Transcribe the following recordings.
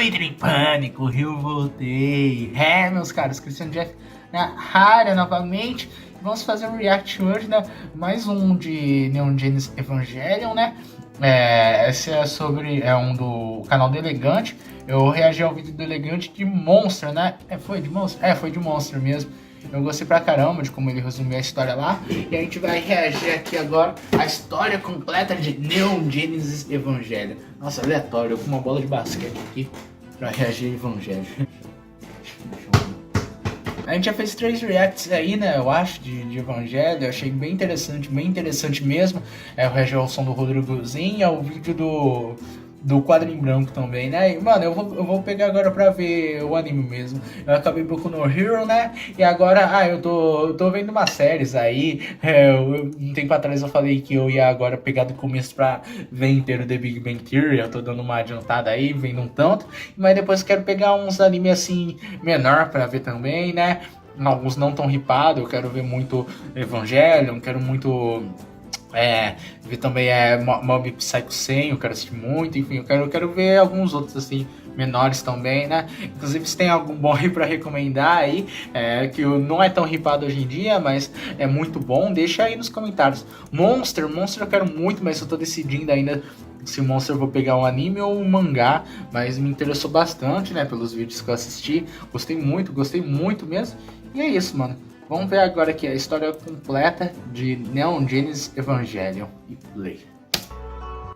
Entra em pânico, eu voltei. Meus caros, Cristiano Jeff na área novamente. Vamos fazer um react hoje, né? Mais um de Neon Genesis Evangelion, né? Esse é sobre um do canal do Elegante. Eu reagi ao vídeo do Elegante de Monster, né? Foi de Monster? Foi de Monster mesmo. Eu gostei pra caramba de como ele resumiu a história lá. E a gente vai reagir aqui agora à história completa de Neon Genesis Evangelion. Nossa, aleatório, eu com uma bola de basquete aqui pra reagir a Evangelion. A gente já fez 3 reacts aí, né, eu acho, de Evangelho. Eu achei bem interessante mesmo. Eu reagi ao som do Rodrigozinho e ao vídeo do quadro em branco também, né? E, mano, eu vou pegar agora pra ver o anime mesmo. Eu acabei Boku no Hero, né? E agora, eu tô vendo umas séries aí. Um tempo atrás eu falei que eu ia agora pegar do começo pra ver inteiro The Big Bang Theory. Eu tô dando uma adiantada aí, vendo um tanto. Mas depois eu quero pegar uns animes assim, menor pra ver também, né? Alguns não tão ripados. Eu quero ver muito Evangelion, quero muito... ver também Mob Psycho 100, eu quero assistir muito, enfim, eu quero ver alguns outros assim, menores também, né? Inclusive se tem algum bom aí pra recomendar aí, que não é tão ripado hoje em dia, mas é muito bom, deixa aí nos comentários. Monster eu quero muito, mas eu tô decidindo ainda se o Monster eu vou pegar um anime ou um mangá, mas me interessou bastante, né, pelos vídeos que eu assisti, gostei muito mesmo, e é isso, mano. Vamos ver agora aqui a história completa de Neon Genesis Evangelion e play.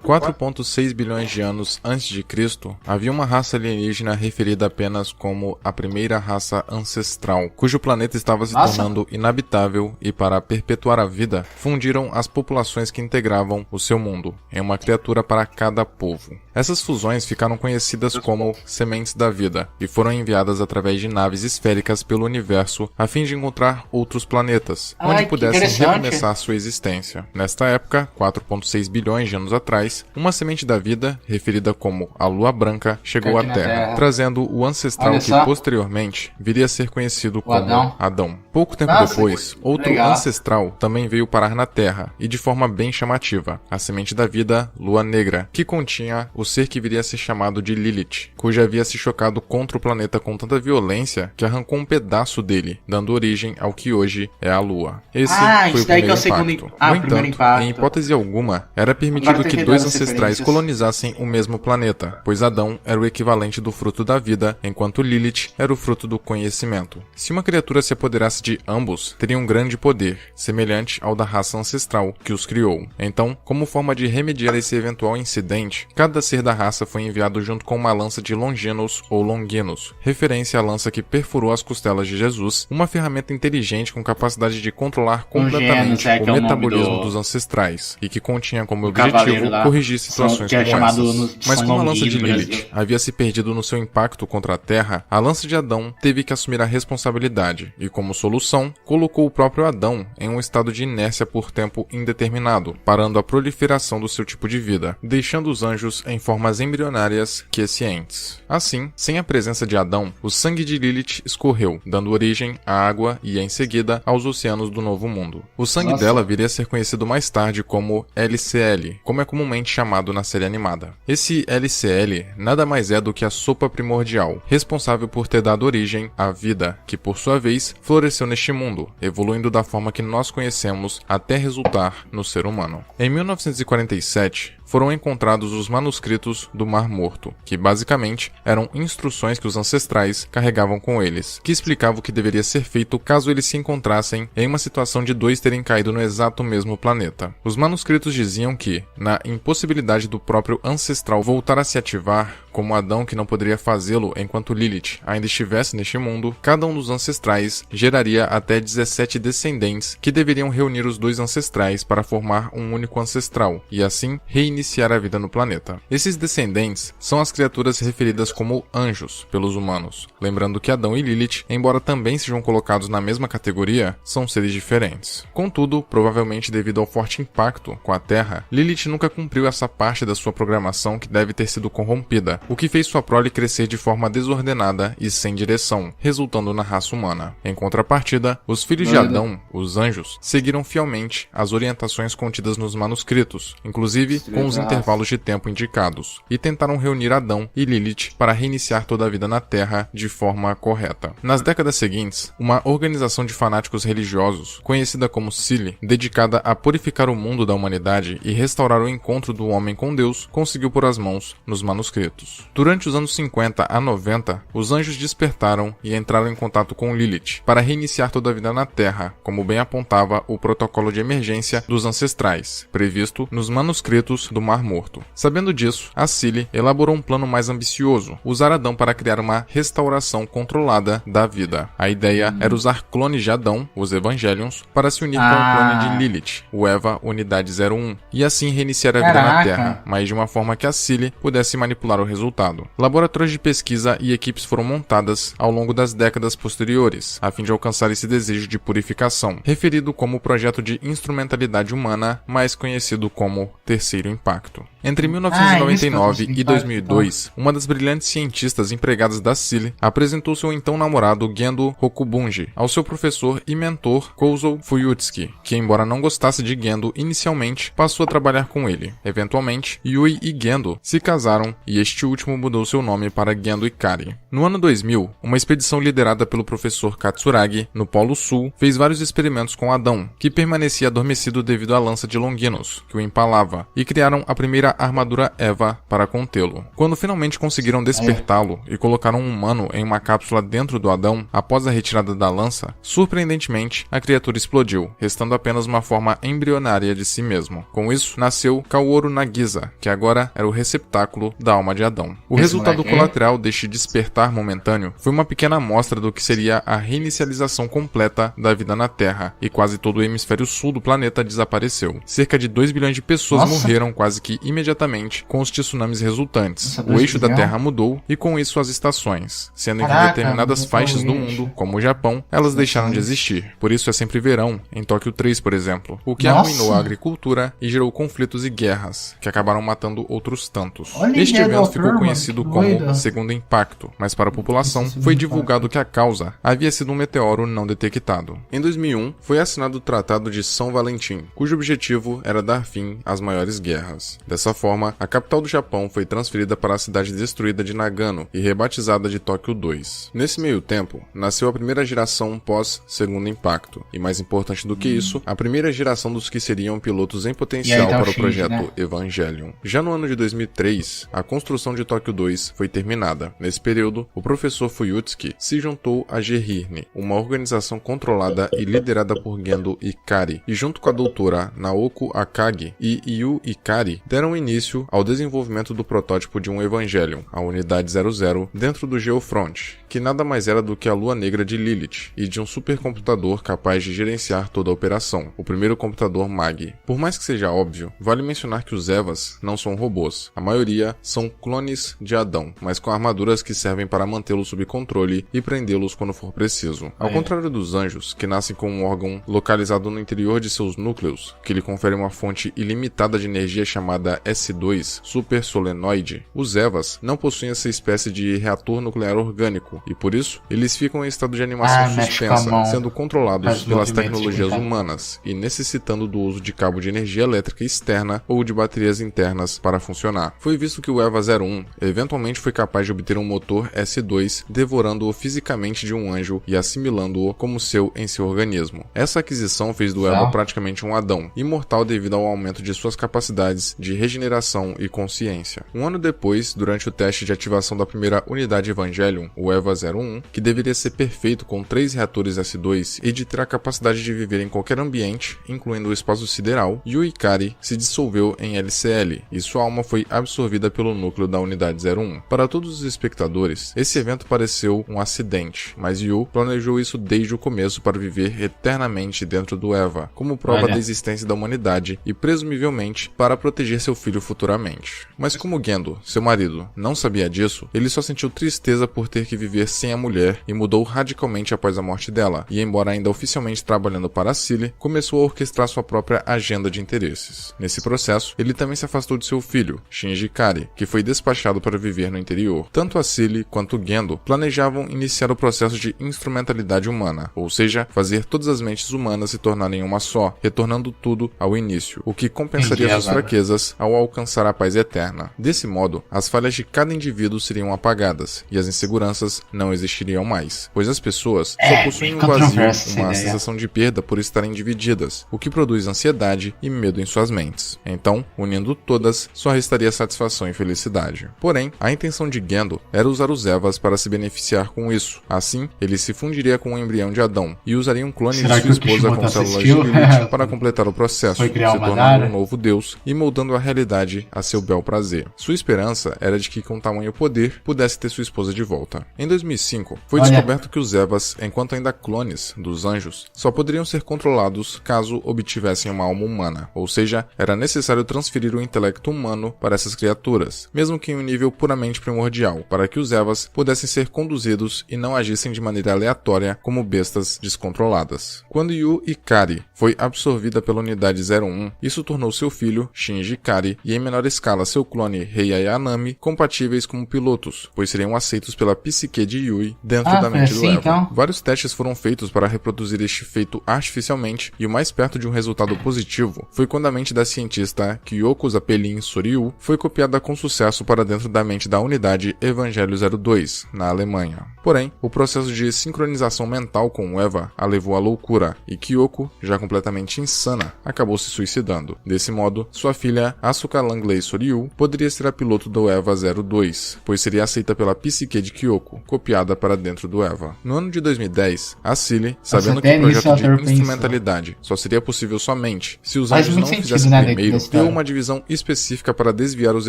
4,6 bilhões de anos antes de Cristo, havia uma raça alienígena referida apenas como a primeira raça ancestral, cujo planeta estava se tornando inabitável e, para perpetuar a vida, fundiram as populações que integravam o seu mundo, em uma criatura para cada povo. Essas fusões ficaram conhecidas como Sementes da Vida e foram enviadas através de naves esféricas pelo universo a fim de encontrar outros planetas, onde pudessem recomeçar sua existência. Nesta época, 4,6 bilhões de anos atrás, uma semente da vida, referida como a Lua Branca, chegou à Terra, trazendo o ancestral que posteriormente viria a ser conhecido como Adão. Pouco tempo depois, outro ancestral também veio parar na Terra, e de forma bem chamativa, a semente da vida, Lua Negra, que continha o ser que viria a ser chamado de Lilith, cujo havia se chocado contra o planeta com tanta violência que arrancou um pedaço dele, dando origem ao que hoje é a Lua. Esse foi o primeiro impacto. No entanto, em hipótese alguma, era permitido que dois ancestrais colonizassem o mesmo planeta, pois Adão era o equivalente do fruto da vida, enquanto Lilith era o fruto do conhecimento. Se uma criatura se apoderasse de ambos, teria um grande poder, semelhante ao da raça ancestral que os criou. Então, como forma de remediar esse eventual incidente, cada ser da raça foi enviado junto com uma lança de Longinus ou Longinus, referência à lança que perfurou as costelas de Jesus, uma ferramenta inteligente com capacidade de controlar completamente o metabolismo dos ancestrais, e que continha como objetivo corrigir situações como essas. Mas como a lança de Lilith havia se perdido no seu impacto contra a Terra, a lança de Adão teve que assumir a responsabilidade e, como solução, colocou o próprio Adão em um estado de inércia por tempo indeterminado, parando a proliferação do seu tipo de vida, deixando os anjos em formas embrionárias quiescentes. Assim, sem a presença de Adão, o sangue de Lilith escorreu, dando origem à água e, em seguida, aos oceanos do Novo Mundo. O sangue dela viria a ser conhecido mais tarde como LCL, como é comumente chamado na série animada. Esse LCL nada mais é do que a sopa primordial, responsável por ter dado origem à vida, que por sua vez floresceu neste mundo, evoluindo da forma que nós conhecemos até resultar no ser humano. Em 1947, foram encontrados os manuscritos do Mar Morto, que basicamente eram instruções que os ancestrais carregavam com eles, que explicavam o que deveria ser feito caso eles se encontrassem em uma situação de dois terem caído no exato mesmo planeta. Os manuscritos diziam que, na impossibilidade do próprio ancestral voltar a se ativar, como Adão que não poderia fazê-lo enquanto Lilith ainda estivesse neste mundo, cada um dos ancestrais geraria até 17 descendentes que deveriam reunir os dois ancestrais para formar um único ancestral, e assim reiniciar a vida no planeta. Esses descendentes são as criaturas referidas como anjos pelos humanos, lembrando que Adão e Lilith, embora também sejam colocados na mesma categoria, são seres diferentes. Contudo, provavelmente devido ao forte impacto com a Terra, Lilith nunca cumpriu essa parte da sua programação que deve ter sido corrompida, o que fez sua prole crescer de forma desordenada e sem direção, resultando na raça humana. Em contrapartida, os filhos de Adão, os anjos, seguiram fielmente as orientações contidas nos manuscritos, inclusive com nos intervalos de tempo indicados, e tentaram reunir Adão e Lilith para reiniciar toda a vida na Terra de forma correta. Nas décadas seguintes, uma organização de fanáticos religiosos, conhecida como Silly, dedicada a purificar o mundo da humanidade e restaurar o encontro do homem com Deus, conseguiu pôr as mãos nos manuscritos. Durante os anos 50 a 90, os anjos despertaram e entraram em contato com Lilith para reiniciar toda a vida na Terra, como bem apontava o protocolo de emergência dos ancestrais, previsto nos manuscritos do Mar Morto. Sabendo disso, a Silly elaborou um plano mais ambicioso, usar Adão para criar uma restauração controlada da vida. A ideia era usar clones de Adão, os Evangelions, para se unir com o clone de Lilith, o Eva Unidade 01, e assim reiniciar a vida na Terra, mas de uma forma que a Silly pudesse manipular o resultado. Laboratórios de pesquisa e equipes foram montadas ao longo das décadas posteriores, a fim de alcançar esse desejo de purificação, referido como Projeto de Instrumentalidade Humana, mais conhecido como Terceiro Impacto. Entre 1999 e 2002, uma das brilhantes cientistas empregadas da Silly apresentou seu então namorado Gendo Rokubunji ao seu professor e mentor Kouzo Fuyutsuki, que, embora não gostasse de Gendo inicialmente, passou a trabalhar com ele. Eventualmente, Yui e Gendo se casaram e este último mudou seu nome para Gendo Ikari. No ano 2000, uma expedição liderada pelo professor Katsuragi, no Polo Sul, fez vários experimentos com Adão, que permanecia adormecido devido à lança de Longinus, que o empalava, e criaram a primeira armadura Eva para contê-lo. Quando finalmente conseguiram despertá-lo e colocaram um humano em uma cápsula dentro do Adão, após a retirada da lança, surpreendentemente, a criatura explodiu, restando apenas uma forma embrionária de si mesmo. Com isso, nasceu Kaworu Nagisa, que agora era o receptáculo da alma de Adão. O resultado colateral deste despertar momentâneo foi uma pequena amostra do que seria a reinicialização completa da vida na Terra, e quase todo o hemisfério sul do planeta desapareceu. Cerca de 2 bilhões de pessoas morreram quase que imediatamente com os tsunamis resultantes. O eixo da Terra mudou e com isso as estações, sendo que em determinadas faixas do mundo, como o Japão, elas deixaram de existir. Por isso é sempre verão, em Tóquio 3, por exemplo, o que arruinou a agricultura e gerou conflitos e guerras, que acabaram matando outros tantos. Este evento ficou conhecido como Segundo Impacto, mas para a população foi divulgado que a causa havia sido um meteoro não detectado. Em 2001, foi assinado o Tratado de São Valentim, cujo objetivo era dar fim às maiores guerras. Dessa forma, a capital do Japão foi transferida para a cidade destruída de Nagano e rebatizada de Tóquio 2. Nesse meio tempo, nasceu a primeira geração pós-Segundo Impacto, e mais importante do que isso, a primeira geração dos que seriam pilotos em potencial para o projeto Evangelion. Já no ano de 2003, a construção de Tóquio 2 foi terminada. Nesse período, o professor Fuyutsuki se juntou a GEHIRNE, uma organização controlada e liderada por Gendo Ikari, e junto com a doutora Naoko Akagi e Yu Ikari, deram início ao desenvolvimento do protótipo de um Evangelion, a Unidade 00, dentro do Geofront, que nada mais era do que a lua negra de Lilith, e de um supercomputador capaz de gerenciar toda a operação, o primeiro computador MAG. Por mais que seja óbvio, vale mencionar que os Evas não são robôs. A maioria são clones de Adão, mas com armaduras que servem para mantê-los sob controle e prendê-los quando for preciso. Ao contrário dos anjos, que nascem com um órgão localizado no interior de seus núcleos, que lhe confere uma fonte ilimitada de energia chamada S2, super solenoide, os Evas não possuem essa espécie de reator nuclear orgânico, e por isso, eles ficam em estado de animação suspensa, sendo controlados pelas tecnologias humanas e necessitando do uso de cabo de energia elétrica externa ou de baterias internas para funcionar. Foi visto que o Eva 01 eventualmente foi capaz de obter um motor S2, devorando-o fisicamente de um anjo e assimilando-o como seu em seu organismo. Essa aquisição fez do Eva praticamente um Adão, imortal devido ao aumento de suas capacidades de regeneração e consciência. Um ano depois, durante o teste de ativação da primeira unidade Evangelion, o Eva 01, que deveria ser perfeito com 3 reatores S2 e de ter a capacidade de viver em qualquer ambiente, incluindo o espaço sideral, Yu Ikari se dissolveu em LCL e sua alma foi absorvida pelo núcleo da unidade 01. Para todos os espectadores, esse evento pareceu um acidente, mas Yu planejou isso desde o começo para viver eternamente dentro do Eva, como prova da existência da humanidade e presumivelmente para proteger seu filho futuramente. Mas como Gendo, seu marido, não sabia disso, ele só sentiu tristeza por ter que viver viver sem a mulher e mudou radicalmente após a morte dela, e embora ainda oficialmente trabalhando para a Cilly, começou a orquestrar sua própria agenda de interesses. Nesse processo, ele também se afastou de seu filho, Shinji Ikari, que foi despachado para viver no interior. Tanto a Cilly quanto Gendo planejavam iniciar o processo de instrumentalidade humana, ou seja, fazer todas as mentes humanas se tornarem uma só, retornando tudo ao início, o que compensaria suas fraquezas ao alcançar a paz eterna. Desse modo, as falhas de cada indivíduo seriam apagadas, e as inseguranças não existiriam mais, pois as pessoas só possuem um vazio, uma sensação de perda por estarem divididas, o que produz ansiedade e medo em suas mentes. Então, unindo todas, só restaria satisfação e felicidade. Porém, a intenção de Gendo era usar os Evas para se beneficiar com isso. Assim, ele se fundiria com o embrião de Adão e usaria um clone de sua esposa com células de Lilith para completar o processo, se tornando um novo deus e moldando a realidade a seu bel prazer. Sua esperança era de que, com tamanho poder, pudesse ter sua esposa de volta. Em 2005, foi descoberto que os Evas, enquanto ainda clones dos anjos, só poderiam ser controlados caso obtivessem uma alma humana, ou seja, era necessário transferir o intelecto humano para essas criaturas, mesmo que em um nível puramente primordial, para que os Evas pudessem ser conduzidos e não agissem de maneira aleatória como bestas descontroladas. Quando Yu Ikari foi absorvida pela Unidade 01, isso tornou seu filho, Shinji Ikari, e em menor escala seu clone Rei Ayanami, compatíveis como pilotos, pois seriam aceitos pela psique de Yui dentro da mente do Eva. Então? Vários testes foram feitos para reproduzir este feito artificialmente, e o mais perto de um resultado positivo foi quando a mente da cientista Kyoko Zeppelin Soryu foi copiada com sucesso para dentro da mente da Unidade Evangelho 02, na Alemanha. Porém, o processo de sincronização mental com o Eva a levou à loucura, e Kyoko, já completamente insana, acabou se suicidando. Desse modo, sua filha Asuka Langley Soryu poderia ser a piloto do Eva 02, pois seria aceita pela psique de Kyoko, copiada para dentro do Eva. No ano de 2010, a Cilly, sabendo que o projeto de instrumentalidade só seria possível somente se os anjos não fizessem primeiro, criou uma divisão específica para desviar os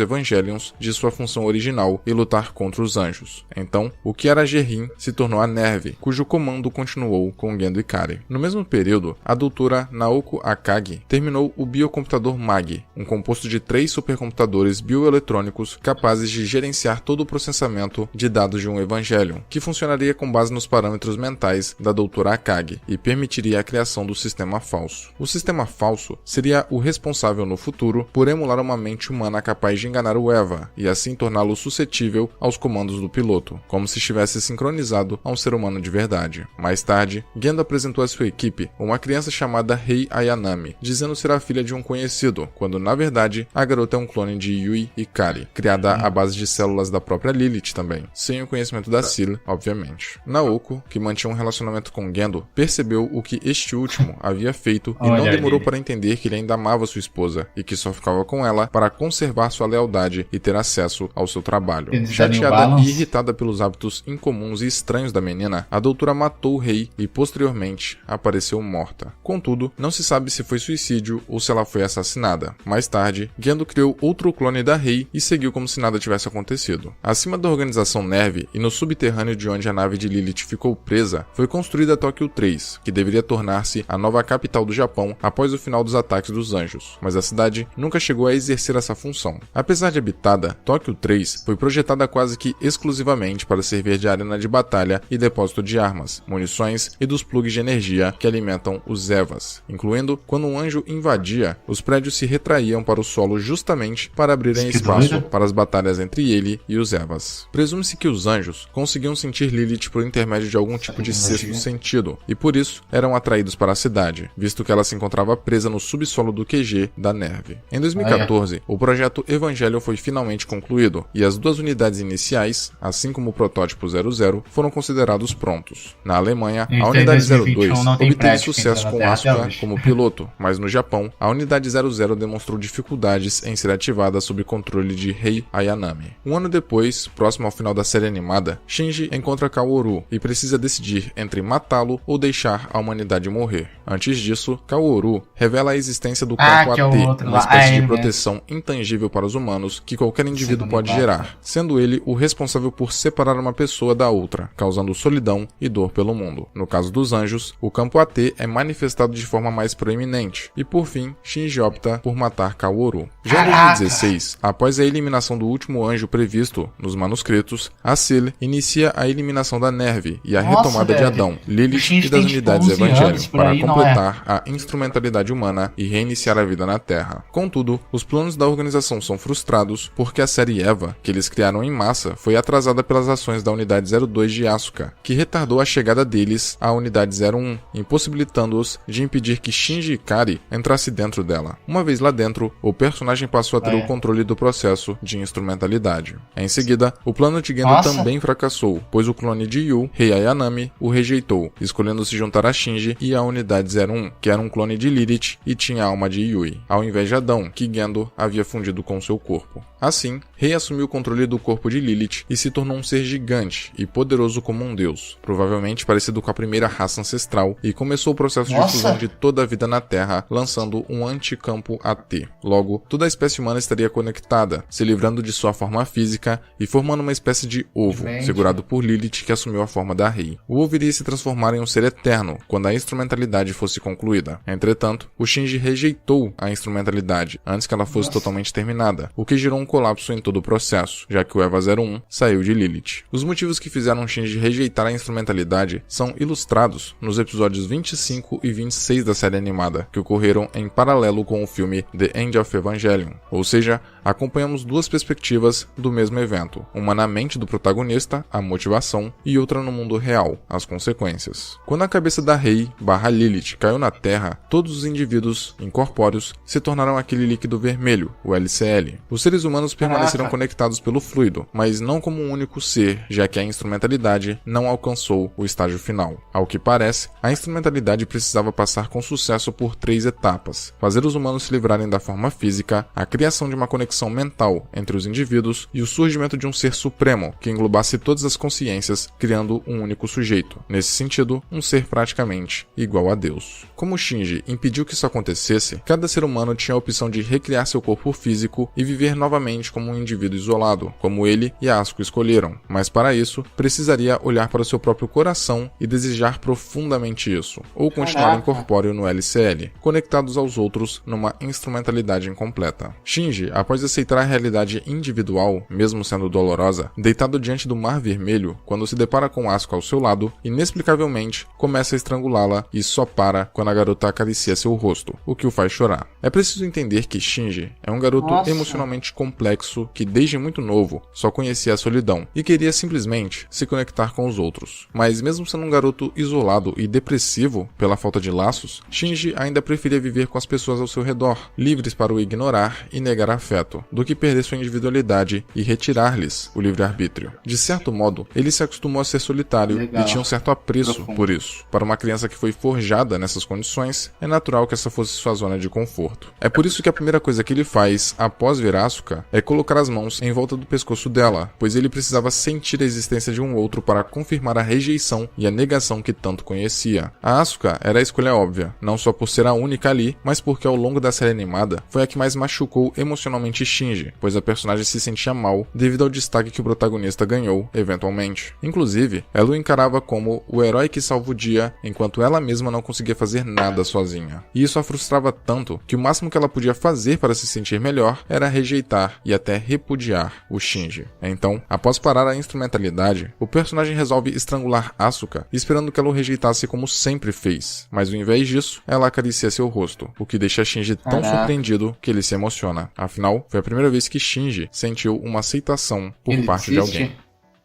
Evangelions de sua função original e lutar contra os anjos. Então, o que era Gerrin se tornou a Nerve, cujo comando continuou com Gendo Ikari. No mesmo período, a doutora Naoko Akagi terminou o biocomputador MAG, um composto de 3 supercomputadores bioeletrônicos capazes de gerenciar todo o processamento de dados de um Evangelion, que funcionaria com base nos parâmetros mentais da doutora Akagi e permitiria a criação do sistema falso. O sistema falso seria o responsável no futuro por emular uma mente humana capaz de enganar o Eva e assim torná-lo suscetível aos comandos do piloto, como se estivesse sincronizado a um ser humano de verdade. Mais tarde, Gendo apresentou à sua equipe uma criança chamada Rei Ayanami, dizendo ser a filha de um conhecido, quando na verdade a garota é um clone de Yui Ikari, criada à base de células da própria Lilith também, sem o conhecimento da Cilly, obviamente. Naoko, que mantinha um relacionamento com Gendo, percebeu o que este último havia feito e não demorou para entender que ele ainda amava sua esposa e que só ficava com ela para conservar sua lealdade e ter acesso ao seu trabalho. Chateada e irritada pelos hábitos incomuns e estranhos da menina, a doutora matou o rei e posteriormente apareceu morta. Contudo, não se sabe se foi suicídio ou se ela foi assassinada. Mais tarde, Gendo criou outro clone da Rei e seguiu como se nada tivesse acontecido. Acima da organização Nerve e no subterrâneo de onde a nave de Lilith ficou presa, foi construída Tóquio 3, que deveria tornar-se a nova capital do Japão após o final dos ataques dos anjos, mas a cidade nunca chegou a exercer essa função. Apesar de habitada, Tóquio 3 foi projetada quase que exclusivamente para servir de arena de batalha e depósito de armas, munições e dos plugs de energia que alimentam os Evas, incluindo quando um anjo invadia, os prédios se retraíam para o solo justamente para abrirem espaço para as batalhas entre ele e os Evas. Presume-se que os anjos conseguiam sentir Lilith por intermédio de algum tipo de sexto sentido, e por isso eram atraídos para a cidade, visto que ela se encontrava presa no subsolo do QG da Nerve. Em 2014, o projeto Evangelion foi finalmente concluído, e as duas unidades iniciais, assim como o protótipo 00, foram considerados prontos. Na Alemanha, a Unidade 02 obteve sucesso com Asuka como piloto, mas no Japão, a Unidade 00 demonstrou dificuldades em ser ativada sob controle de Rei Ayanami. Um ano depois, próximo ao final da série animada, Shinji encontra Kaworu e precisa decidir entre matá-lo ou deixar a humanidade morrer. Antes disso, Kaworu revela a existência do campo AT, uma espécie de proteção intangível para os humanos que qualquer indivíduo pode gerar, sendo ele o responsável por separar uma pessoa da outra, causando solidão e dor pelo mundo. No caso dos anjos, o campo AT é manifestado de forma mais proeminente, e por fim, Shinji opta por matar Kaworu. Já em 2016, após a eliminação do último anjo previsto nos manuscritos, a Cilly inicia a eliminação da Nerve e a Nossa, retomada de velho. Adão, O Lilith Shinji e das tem, tipo, unidades 11 anos Evangelion por para aí, não é? completar a instrumentalidade humana e reiniciar a vida na Terra. Contudo, os planos da organização são frustrados porque a série Eva, que eles criaram em massa, foi atrasada pelas ações da Unidade 02 de Asuka, que retardou a chegada deles à Unidade 01, impossibilitando-os de impedir que Shinji Ikari entrasse dentro dela. Uma vez lá dentro, o personagem passou a ter o controle do processo de instrumentalidade. Em seguida, o plano de Gendo também fracassou, pois o clone de Yu, Rei Ayanami, o rejeitou, escolhendo se juntar a Shinji e à Unidade 01, que era um clone de Lilith e tinha a alma de Yui, ao invés de Adão, que Gendo havia fundido com seu corpo. Assim, Rei assumiu o controle do corpo de Lilith e se tornou um ser gigante e poderoso como um deus, provavelmente parecido com a primeira raça ancestral, e começou o processo de fusão de toda a vida na Terra, lançando um anticampo AT. Logo, toda a espécie humana estaria conectada, se livrando de sua forma física e formando uma espécie de ovo, segurado por Lilith, que assumiu a forma da Rei. O ovo iria se transformar em um ser eterno quando a instrumentalidade fosse concluída. Entretanto, o Shinji rejeitou a instrumentalidade antes que ela fosse totalmente terminada, o que gerou um colapso em todo o processo, já que o Eva 01 saiu de Lilith. Os motivos que fizeram Shinji rejeitar a instrumentalidade são ilustrados nos episódios 25 e 26 da série animada, que ocorreram em paralelo com o filme The End of Evangelion, ou seja, acompanhamos duas perspectivas do mesmo evento, uma na mente do protagonista, a motivação, e outra no mundo real, as consequências. Quando a cabeça da Rei / Lilith caiu na Terra, todos os indivíduos incorpóreos se tornaram aquele líquido vermelho, o LCL. Os seres humanos permaneceram conectados pelo fluido, mas não como um único ser, já que a instrumentalidade não alcançou o estágio final. Ao que parece, a instrumentalidade precisava passar com sucesso por 3 etapas: fazer os humanos se livrarem da forma física, a criação de uma conexão mental entre os indivíduos e o surgimento de um ser supremo que englobasse todas as consciências, criando um único sujeito. Nesse sentido, um ser praticamente igual a Deus. Como Shinji impediu que isso acontecesse, cada ser humano tinha a opção de recriar seu corpo físico e viver novamente como um indivíduo isolado, como ele e Asuka escolheram, mas para isso, precisaria olhar para o seu próprio coração e desejar profundamente isso, ou continuar incorpóreo no LCL, conectados aos outros numa instrumentalidade incompleta. Shinji, após aceitar a realidade individual, mesmo sendo dolorosa, deitado diante do Mar Vermelho, quando se depara com Asuka ao seu lado, inexplicavelmente começa a estrangulá-la e só para quando a garota acaricia seu rosto, o que o faz chorar. É preciso entender que Shinji é um garoto emocionalmente complexo que desde muito novo só conhecia a solidão e queria simplesmente se conectar com os outros. Mas mesmo sendo um garoto isolado e depressivo pela falta de laços, Shinji ainda preferia viver com as pessoas ao seu redor, livres para o ignorar e negar afeto, do que perder sua individualidade e retirar-lhes o livre-arbítrio. De certo modo, ele se acostumou a ser solitário e tinha um certo apreço por isso. Para uma criança que foi forjada nessas condições, é natural que essa fosse sua zona de conforto. É por isso que a primeira coisa que ele faz após ver Asuka é colocar as mãos em volta do pescoço dela, pois ele precisava sentir a existência de um outro para confirmar a rejeição e a negação que tanto conhecia. A Asuka era a escolha óbvia, não só por ser a única ali, mas porque ao longo da série animada foi a que mais machucou emocionalmente Shinji, pois a personagem se sentia mal devido ao destaque que o protagonista ganhou, eventualmente. Inclusive, ela o encarava como o herói que salva o dia, enquanto ela mesma não conseguia fazer nada sozinha. E isso a frustrava tanto que o máximo que ela podia fazer para se sentir melhor era rejeitar e até repudiar o Shinji. Então, após parar a instrumentalidade, o personagem resolve estrangular Asuka, esperando que ela o rejeitasse como sempre fez, mas ao invés disso, ela acaricia seu rosto, o que deixa Shinji tão surpreendido que ele se emociona. Afinal, foi a primeira vez que Shinji sentiu uma aceitação por parte de alguém.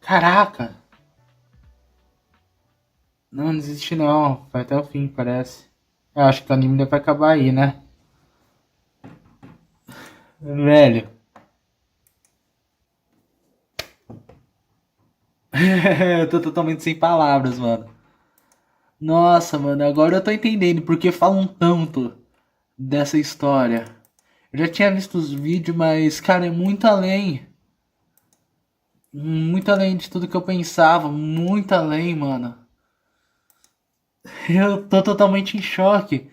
Caraca! Não desiste não, vai até o fim, parece. Eu acho que o anime vai acabar aí, né? Velho. Eu tô totalmente sem palavras, mano. Nossa, mano, agora eu tô entendendo porque falam tanto dessa história. Eu já tinha visto os vídeos, mas, cara, é muito além. Muito além de tudo que eu pensava. Muito além, mano. Eu tô totalmente em choque.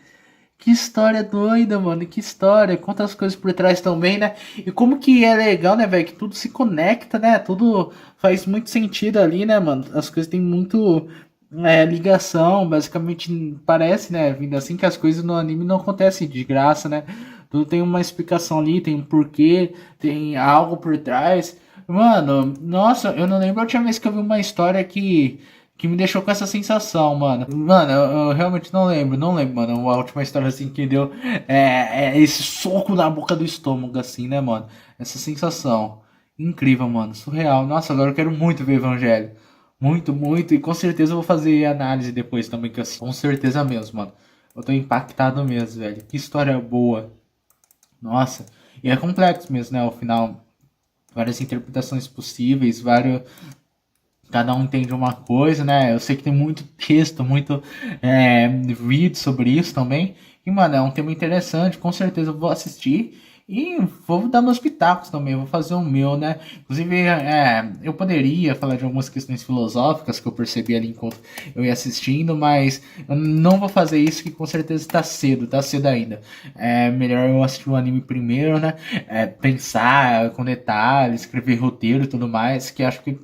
Que história doida, mano. Que história. Quantas coisas por trás também, né? E como que é legal, né, velho? Que tudo se conecta, né? Tudo faz muito sentido ali, né, mano? As coisas têm muito ligação. Basicamente, parece, né? Vindo assim que as coisas no anime não acontecem de graça, né? Tudo tem uma explicação ali, tem um porquê, tem algo por trás. Mano, nossa, eu não lembro a última vez que eu vi uma história que me deixou com essa sensação, mano. Mano, eu realmente não lembro, mano. A última história assim que deu esse soco na boca do estômago, assim, né, mano? Essa sensação. Incrível, mano. Surreal. Nossa, agora eu quero muito ver Evangelho. Muito, muito. E com certeza eu vou fazer análise depois também, que assim, com certeza mesmo, mano. Eu tô impactado mesmo, velho. Que história boa. Nossa. E é complexo mesmo, né? Ao final, várias interpretações possíveis, vários. Cada um entende uma coisa, né? Eu sei que tem muito texto, muito vídeo sobre isso também. E, mano, é um tema interessante. Com certeza eu vou assistir. E vou dar meus pitacos também, vou fazer o meu, né? Inclusive, eu poderia falar de algumas questões filosóficas que eu percebi ali enquanto eu ia assistindo, mas eu não vou fazer isso, que com certeza tá cedo ainda. É melhor eu assistir o anime primeiro, né? Pensar com detalhes, escrever roteiro e tudo mais, que acho que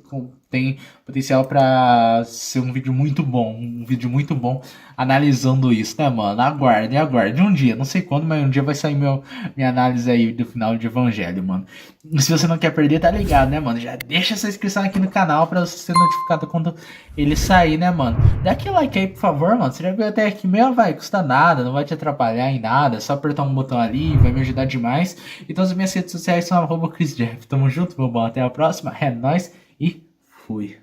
tem potencial para ser um vídeo muito bom analisando isso, né, mano? Aguarde, aguarde. Um dia, não sei quando, mas um dia vai sair minha análise aí do final de Evangelho, mano. E se você não quer perder, tá ligado, né, mano? Já deixa essa inscrição aqui no canal pra você ser notificado quando ele sair, né, mano? Dá aquele like aí, por favor, mano. Você já viu até aqui mesmo, vai, custa nada, não vai te atrapalhar em nada. É só apertar um botão ali, vai me ajudar demais. Então as minhas redes sociais são @ChrisJeff. Tamo junto, meu bom. Até a próxima. É nóis e fui.